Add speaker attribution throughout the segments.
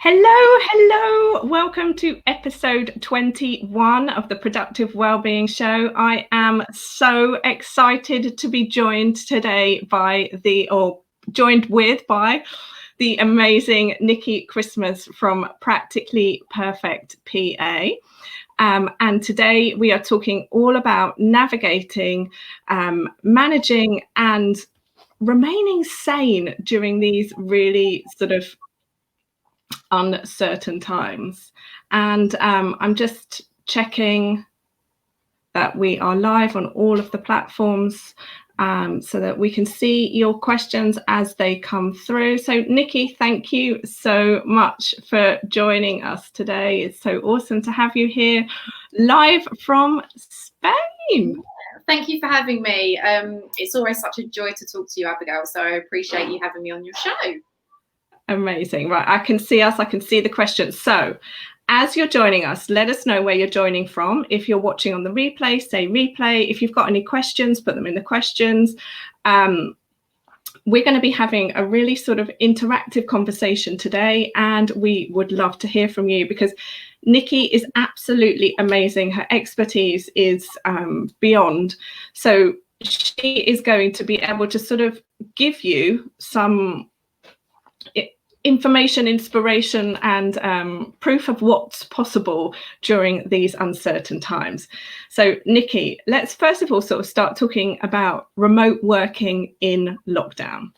Speaker 1: Hello. Welcome to episode 21 of the Productive Wellbeing Show. I am so excited to be joined today by the amazing Nicky Christmas from Practically Perfect PA. And today we are talking all about navigating, managing and remaining sane during these really sort of uncertain times. And I'm just checking that we are live on all of the platforms so that we can see your questions as they come through. So Nicky, thank you so much for joining us today. It's so awesome to have you here live from Spain.
Speaker 2: Thank you for having me. It's always such a joy to talk to you, Abigail, so I appreciate you having me on your show.
Speaker 1: Amazing. Right, I can see us, I can see the questions. So as you're joining us, let us know where you're joining from. If you're watching on the replay, say replay. If you've got any questions, put them in the questions. We're going to be having a really sort of interactive conversation today, and we would love to hear from you because Nicky is absolutely amazing. Her expertise is beyond. So she is going to be able to sort of give you some information, inspiration, and proof of what's possible during these uncertain times. So Nicky, let's first of all sort of start talking about remote working in lockdown.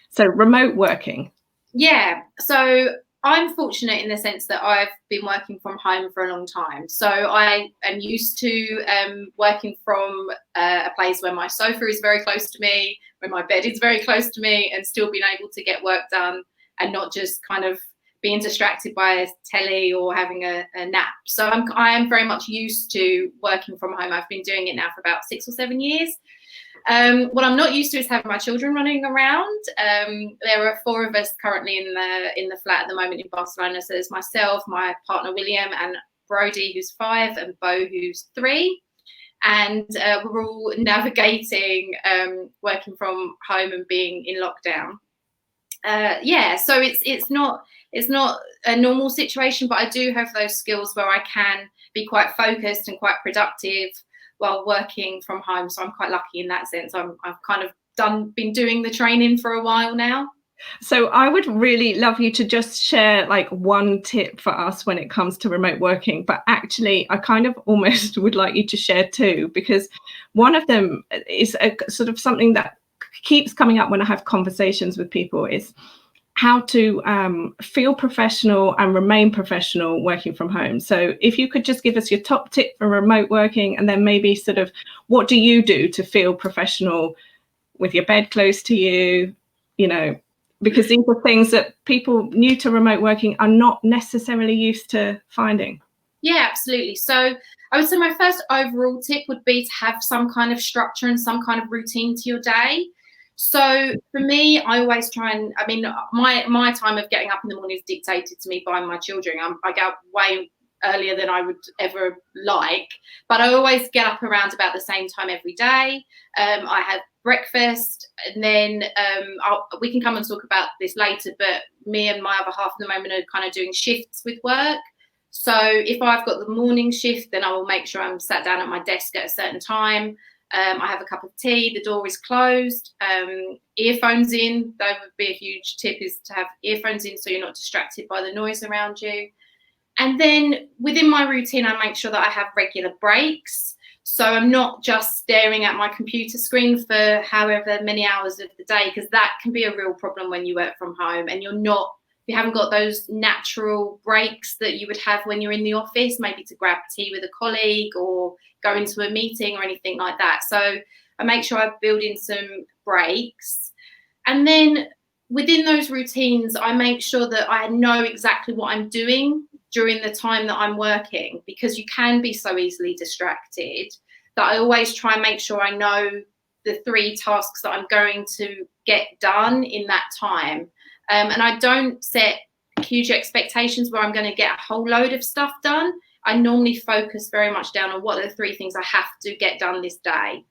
Speaker 1: So remote working.
Speaker 2: Yeah, so I'm fortunate in the sense that I've been working from home for a long time. So I am used to working from a place where my sofa is very close to me, where my bed is very close to me, and still being able to get work done and not just kind of being distracted by a telly or having a nap. So I am very much used to working from home. I've been doing it now for about 6 or 7 years. What I'm not used to is having my children running around. There are 4 of us currently in the flat at the moment in Barcelona. So there's myself, my partner William, and Brody, who's 5, and Bo, who's 3. And we're all navigating working from home and being in lockdown. So it's not a normal situation, but I do have those skills where I can be quite focused and quite productive while working from home. So I'm quite lucky in that sense. I've kind of been doing the training for a while now.
Speaker 1: So I would really love you to just share like one tip for us when it comes to remote working, but actually I kind of almost would like you to share 2, because one of them is a sort of something that keeps coming up when I have conversations with people, is how to feel professional and remain professional working from home. So if you could just give us your top tip for remote working, and then maybe sort of what do you do to feel professional with your bed close to you, because these are things that people new to remote working are not necessarily used to finding.
Speaker 2: Yeah, absolutely. So I would say my first overall tip would be to have some kind of structure and some kind of routine to your day. So for me, I always my time of getting up in the morning is dictated to me by my children. I get up way earlier than I would ever like, but I always get up around about the same time every day. I have breakfast, and then we can come and talk about this later, but me and my other half at the moment are kind of doing shifts with work. So if I've got the morning shift, then I will make sure I'm sat down at my desk at a certain time. I have a cup of tea, the door is closed, earphones in. That would be a huge tip, is to have earphones in so you're not distracted by the noise around you. And then within my routine, I make sure that I have regular breaks. So I'm not just staring at my computer screen for however many hours of the day, because that can be a real problem when you work from home and you haven't got those natural breaks that you would have when you're in the office, maybe to grab tea with a colleague or go into a meeting or anything like that. So I make sure I build in some breaks. And then within those routines, I make sure that I know exactly what I'm doing during the time that I'm working, because you can be so easily distracted, that I always try and make sure I know the 3 tasks that I'm going to get done in that time. And I don't set huge expectations where I'm going to get a whole load of stuff done. I normally focus very much down on what are the 3 things I have to get done this day.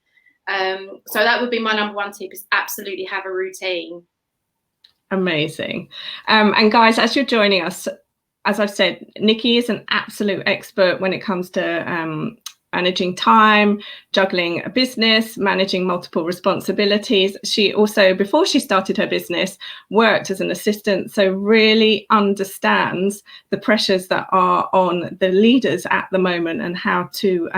Speaker 2: So that would be my number 1 tip, is absolutely have a routine.
Speaker 1: Amazing. And guys, as you're joining us, as I've said, Nicky is an absolute expert when it comes to managing time, juggling a business, managing multiple responsibilities. She also, before she started her business, worked as an assistant, so really understands the pressures that are on the leaders at the moment and how to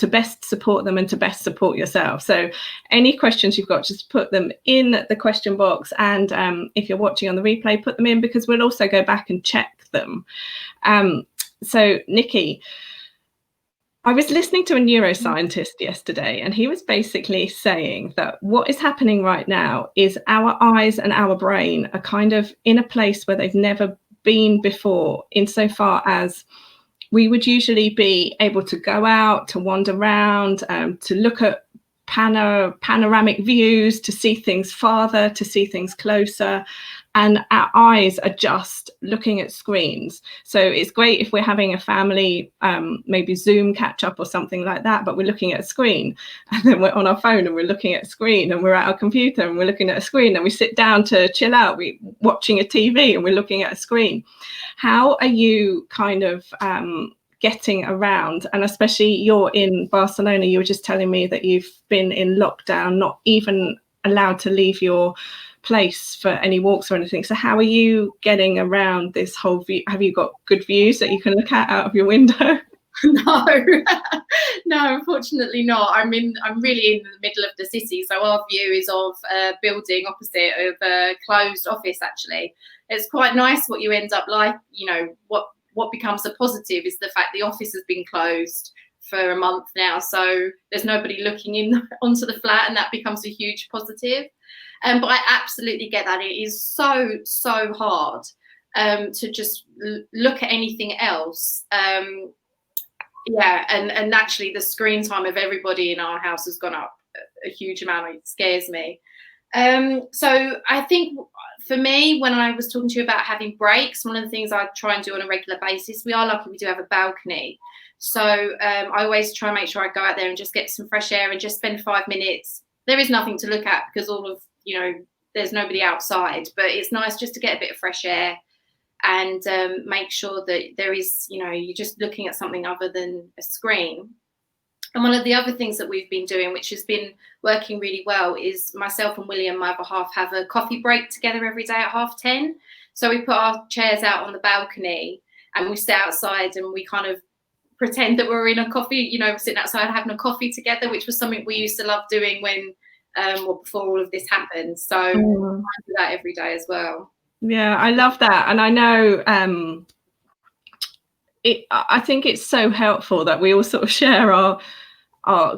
Speaker 1: best support them and to best support yourself. So any questions you've got, just put them in the question box, and if you're watching on the replay, put them in, because we'll also go back and check them. So Nicky, I was listening to a neuroscientist yesterday, and he was basically saying that what is happening right now is our eyes and our brain are kind of in a place where they've never been before, insofar as we would usually be able to go out, to wander around, to look at panoramic views, to see things farther, to see things closer. And our eyes are just looking at screens. So it's great if we're having a family, maybe Zoom catch up or something like that, but we're looking at a screen, and then we're on our phone and we're looking at a screen, and we're at our computer and we're looking at a screen, and we sit down to chill out, we're watching a TV and we're looking at a screen. How are you kind of getting around? And especially you're in Barcelona, you were just telling me that you've been in lockdown, not even allowed to leave your place for any walks or anything. So how are you getting around this whole view? Have you got good views that you can look at out of your window?
Speaker 2: No, no, unfortunately not. I'm really in the middle of the city, so our view is of a building opposite of a closed office. Actually, it's quite nice what you end up like. You know, what becomes a positive is the fact the office has been closed for a month now, so there's nobody looking in onto the flat, and that becomes a huge positive. But I absolutely get that. It is so hard to just look at anything else. Yeah, and actually the screen time of everybody in our house has gone up a huge amount. It scares me. So I think for me, when I was talking to you about having breaks, one of the things I try and do on a regular basis, we are lucky we do have a balcony. So I always try and make sure I go out there and just get some fresh air and just spend 5 minutes. There is nothing to look at because there's nobody outside, but it's nice just to get a bit of fresh air and make sure that there is, you're just looking at something other than a screen. And one of the other things that we've been doing, which has been working really well, is myself and William, my other half, have a coffee break together every day at 10:30. So we put our chairs out on the balcony and we sit outside and we kind of pretend that we're in a coffee, sitting outside having a coffee together, which was something we used to love doing when before all of this happened. So I do that every day as well.
Speaker 1: Yeah, I love that. And I know I think it's so helpful that we all sort of share our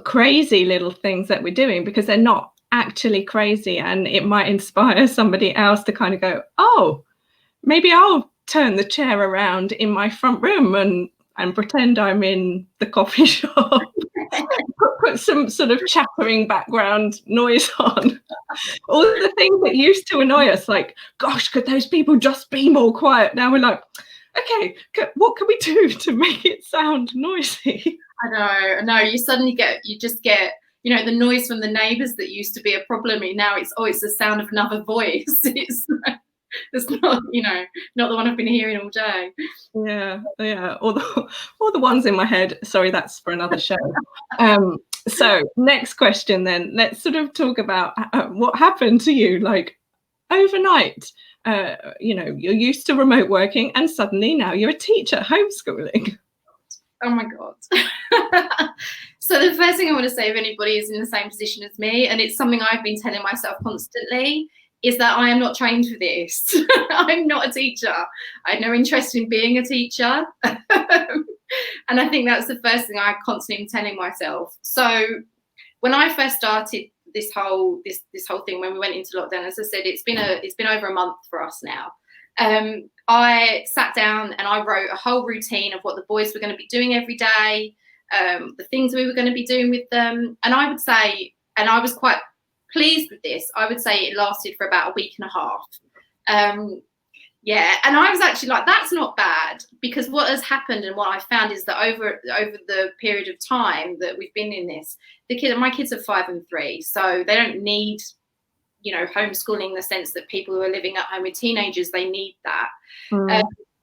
Speaker 1: crazy little things that we're doing, because they're not actually crazy, and it might inspire somebody else to kind of go, oh, maybe I'll turn the chair around in my front room and pretend I'm in the coffee shop. Put some sort of chattering background noise on. All the things that used to annoy us, like, gosh, could those people just be more quiet? Now we're like, okay, what can we do to make it sound noisy?
Speaker 2: I know. You just get, the noise from the neighbours that used to be a problem. And now it's the sound of another voice. It's not, not the one I've been hearing all day.
Speaker 1: Yeah. All the ones in my head. Sorry, that's for another show. So next question then. Let's sort of talk about what happened to you, like overnight. You're used to remote working, and suddenly now you're a teacher homeschooling.
Speaker 2: Oh my God. So the first thing I want to say, if anybody is in the same position as me, and it's something I've been telling myself constantly, is that I am not trained for this. I'm not a teacher. I have no interest in being a teacher. And I think that's the first thing I constantly am telling myself. So when I first started this whole thing, when we went into lockdown, as I said, it's been over a month for us now. I sat down and I wrote a whole routine of what the boys were going to be doing every day, the things we were going to be doing with them. And I would say, and I was quite pleased with this, I would say it lasted for about a week and a half. And I was actually like, that's not bad, because what has happened and what I found is that over the period of time that we've been in this, my kids are 5 and 3, so they don't need homeschooling in the sense that people who are living at home with teenagers, they need that.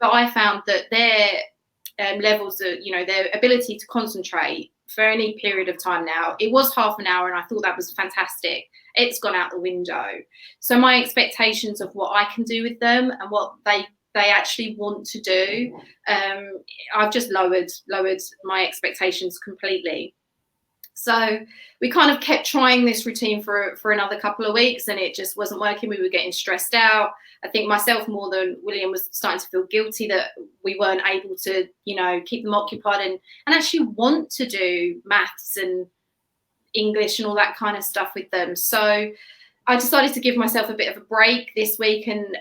Speaker 2: but I found that their levels of, their ability to concentrate for any period of time now, it was half an hour and I thought that was fantastic. It's gone out the window. So my expectations of what I can do with them and what they actually want to do, I've just lowered my expectations completely. So we kind of kept trying this routine for another couple of weeks and it just wasn't working. We were getting stressed out. I think myself more than William was starting to feel guilty that we weren't able to, keep them occupied and actually want to do maths and English and all that kind of stuff with them. So I decided to give myself a bit of a break this week, and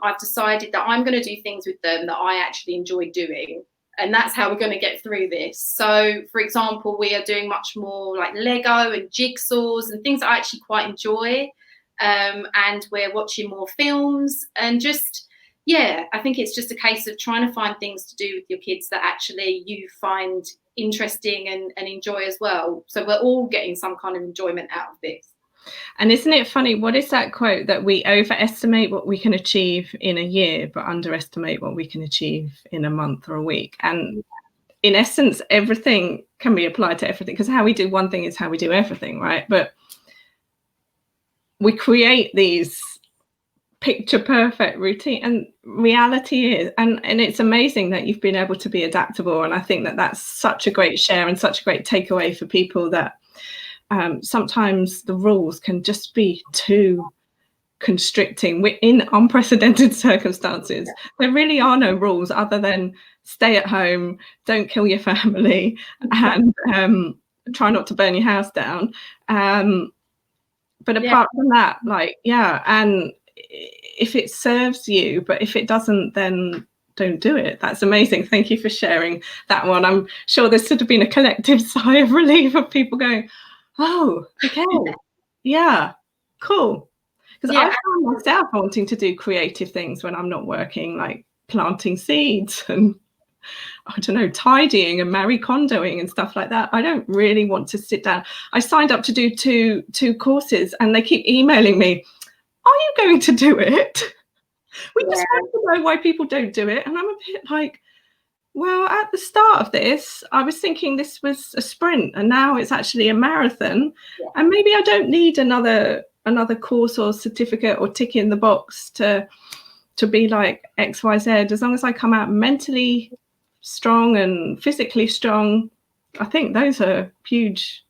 Speaker 2: I've decided that I'm going to do things with them that I actually enjoy doing. And that's how we're going to get through this. So, for example, we are doing much more like Lego and jigsaws and things that I actually quite enjoy. And we're watching more films and just, I think it's just a case of trying to find things to do with your kids that actually you find interesting and enjoy as well. So we're all getting some kind of enjoyment out of this.
Speaker 1: And isn't it funny? What is that quote that we overestimate what we can achieve in a year, but underestimate what we can achieve in a month or a week? And in essence, everything can be applied to everything, because how we do one thing is how we do everything, right? But we create these picture perfect routine, and reality is, and it's amazing that you've been able to be adaptable. And I think that that's such a great share and such a great takeaway for people, that sometimes the rules can just be too constricting. We're in unprecedented circumstances. There really are no rules other than stay at home, don't kill your family, and try not to burn your house down. But apart from that, and if it serves you, but if it doesn't, then don't do it. That's amazing. Thank you for sharing that one. I'm sure this would have been a collective sigh of relief of people going, oh, okay, yeah, cool. Because I found myself wanting to do creative things when I'm not working, like planting seeds and, I don't know, tidying and Marie Kondoing and stuff like that. I don't really want to sit down. I signed up to do two courses and they keep emailing me, are you going to do it? We just want to know why people don't do it. And I'm a bit like, well, at the start of this, I was thinking this was a sprint and now it's actually a marathon. And maybe I don't need another course or certificate or tick in the box to be like XYZ. As long as I come out mentally strong and physically strong, I think those are huge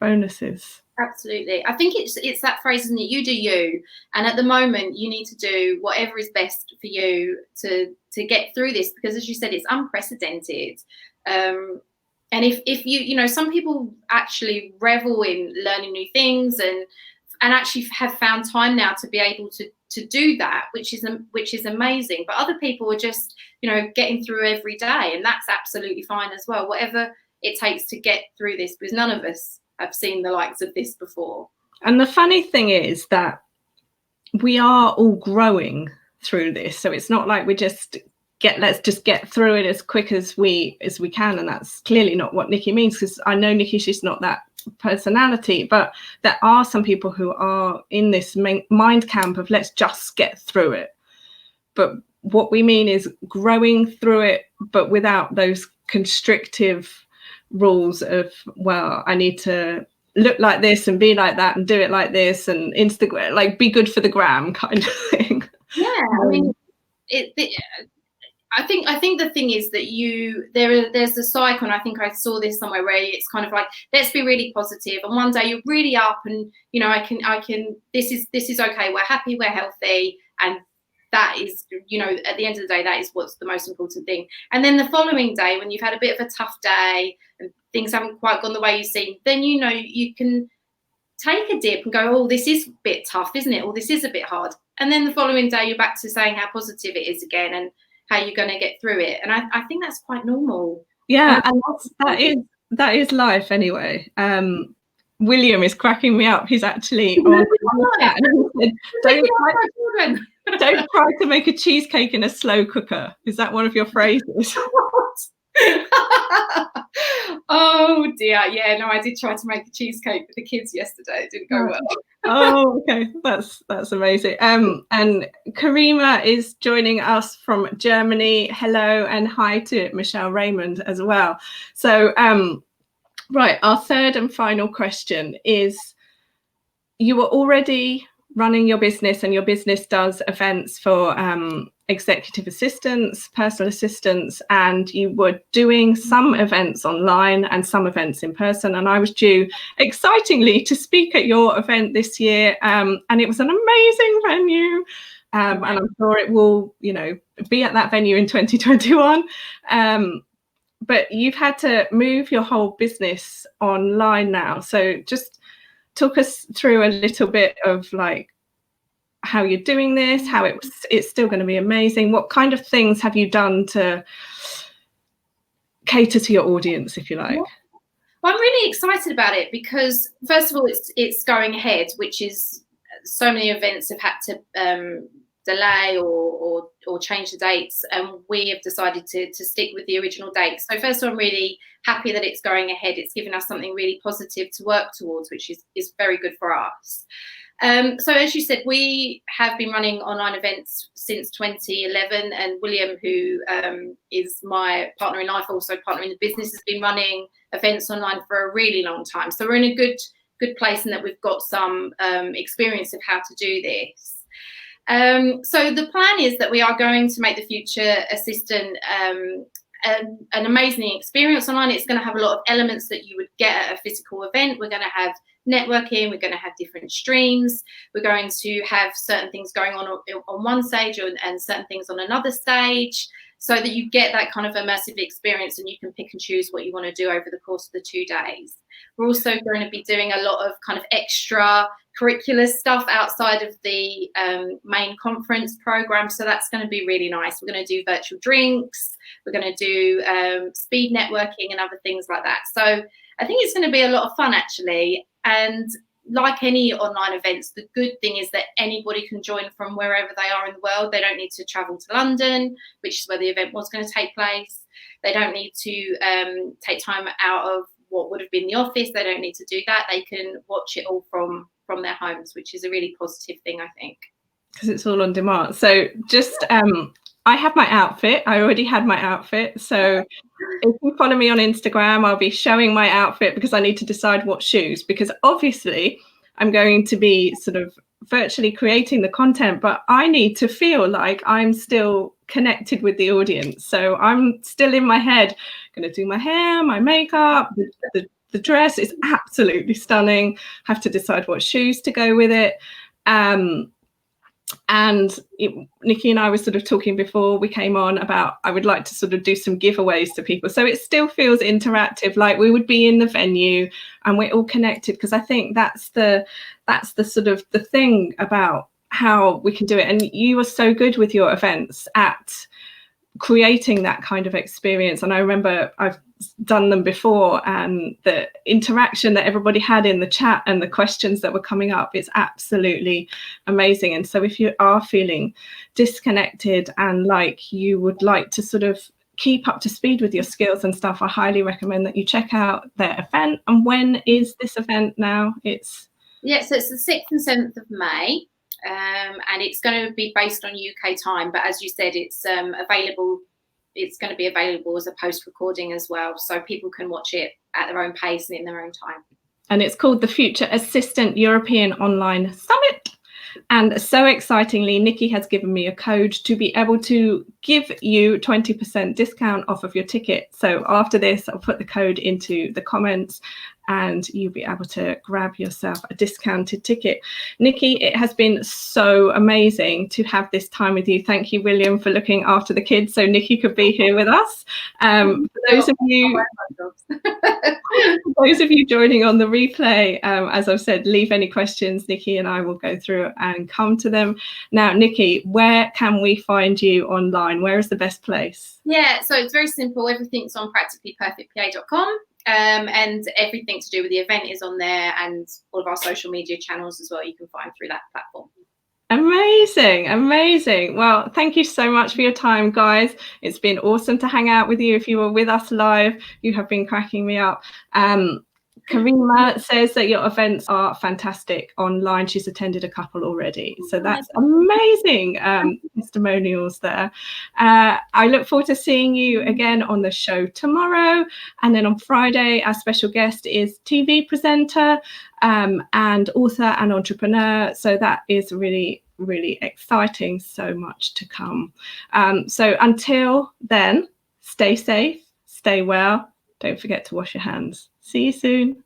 Speaker 1: bonuses.
Speaker 2: Absolutely. I think it's that phrase, isn't it? You do you. And at the moment, you need to do whatever is best for you to get through this, because as you said, it's unprecedented. And if you some people actually revel in learning new things and actually have found time now to be able to do that, which is amazing. But other people are just, getting through every day, and that's absolutely fine as well. Whatever it takes to get through this, because none of us have seen the likes of this before. And
Speaker 1: the funny thing is that we are all growing through this. So it's not like let's just get through it as quick as we can. And that's clearly not what Nicky means, because I know Nicky, she's not that personality, but there are some people who are in this mind camp of let's just get through it. But what we mean is growing through it, but without those constrictive rules of, well, I need to look like this and be like that and do it like this and Instagram, like be good for the gram kind of thing.
Speaker 2: Yeah, I mean, I think the thing is that there's a cycle, and I think I saw this somewhere where it's kind of like, let's be really positive, and one day you're really up and I can this is okay, we're happy, we're healthy, and that is, at the end of the day, that is what's the most important thing. And then the following day, when you've had a bit of a tough day and things haven't quite gone the way you seem, then you can take a dip and go, oh, this is a bit tough, isn't it? Or this is a bit hard. And then the following day, you're back to saying how positive it is again and how you're going to get through it. And I think that's quite normal.
Speaker 1: Yeah, and that is life anyway. William is cracking me up. He's actually on the chat and he said, don't try to make a cheesecake in a slow cooker. Is that one of your phrases?
Speaker 2: Oh dear, yeah, no, I did try to make a cheesecake for the kids yesterday. It didn't go well.
Speaker 1: Oh, okay, that's amazing. And Karima is joining us from Germany. Hello, and hi to Michelle Raymond as well. So, right, our third and final question is: you were already running your business, and your business does events for executive assistants, personal assistants, and you were doing some events online and some events in person. And I was due, excitingly, to speak at your event this year, and it was an amazing venue. And I'm sure it will, be at that venue in 2021. But you've had to move your whole business online now. So just talk us through a little bit of like how you're doing this, how it's still going to be amazing. What kind of things have you done to cater to your audience, if you like?
Speaker 2: Well, I'm really excited about it because, first of all, it's going ahead, which is so many events have had to delay or change the dates, and we have decided to stick with the original dates. So first of all, I'm really happy that it's going ahead. It's given us something really positive to work towards, which is very good for us. So as you said, we have been running online events since 2011, and William, who is my partner in life, also partner in the business, has been running events online for a really long time. So we're in a good place in that we've got some experience of how to do this. So the plan is that we are going to make the Future Assistant an amazing experience online. It's going to have a lot of elements that you would get at a physical event. We're going to have networking, we're going to have different streams, we're going to have certain things going on one stage and certain things on another stage, so that you get that kind of immersive experience and you can pick and choose what you want to do over the course of the 2 days. We're also going to be doing a lot of kind of extra curricular stuff outside of the main conference program, so that's going to be really nice. We're going to do virtual drinks, we're going to do speed networking and other things like that. So I think it's going to be a lot of fun, actually. And like any online events, the good thing is that anybody can join from wherever they are in the world. They don't need to travel to London, which is where the event was going to take place. They don't need to take time out of what would have been the office. They don't need to do that. They can watch it all from their homes, which is a really positive thing, I think.
Speaker 1: Because it's all on demand. So just, I have my outfit. I already had my outfit. So if you follow me on Instagram, I'll be showing my outfit because I need to decide what shoes, because obviously I'm going to be sort of virtually creating the content, but I need to feel like I'm still connected with the audience. So I'm still in my head, going to do my hair, my makeup, the dress is absolutely stunning. Have to decide what shoes to go with it. Nicky and I were sort of talking before we came on about I would like to sort of do some giveaways to people, so it still feels interactive, like we would be in the venue and we're all connected, because I think that's the sort of the thing about how we can do it. And you are so good with your events at creating that kind of experience. And I remember I've done them before, and the interaction that everybody had in the chat and the questions that were coming up is absolutely amazing. And so if you are feeling disconnected and like you would like to sort of keep up to speed with your skills and stuff, I highly recommend that you check out their event. And when is this event now? So it's the
Speaker 2: 6th and 7th of May. And it's going to be based on UK time, but as you said, it's available. It's going to be available as a post recording as well, so people can watch it at their own pace and in their own time.
Speaker 1: And it's called the Future Assistant European Online Summit. And so excitingly, Nicky has given me a code to be able to give you 20% discount off of your ticket. So after this, I'll put the code into the comments and you'll be able to grab yourself a discounted ticket. Nicky, it has been so amazing to have this time with you. Thank you, William, for looking after the kids so Nicky could be here with us. For those of you joining on the replay, as I've said, leave any questions. Nicky and I will go through and come to them. Now, Nicky, where can we find you online? Where is the best place?
Speaker 2: Yeah, so it's very simple. Everything's on practicallyperfectpa.com. And everything to do with the event is on there, and all of our social media channels as well you can find through that platform.
Speaker 1: Amazing, amazing. Well, thank you so much for your time, guys. It's been awesome to hang out with you. If you were with us live, you have been cracking me up. Karima says that your events are fantastic online. She's attended a couple already. So that's amazing testimonials there. I look forward to seeing you again on the show tomorrow. And then on Friday, our special guest is TV presenter and author and entrepreneur. So that is really, really exciting. So much to come. So until then, stay safe, stay well. Don't forget to wash your hands. See you soon.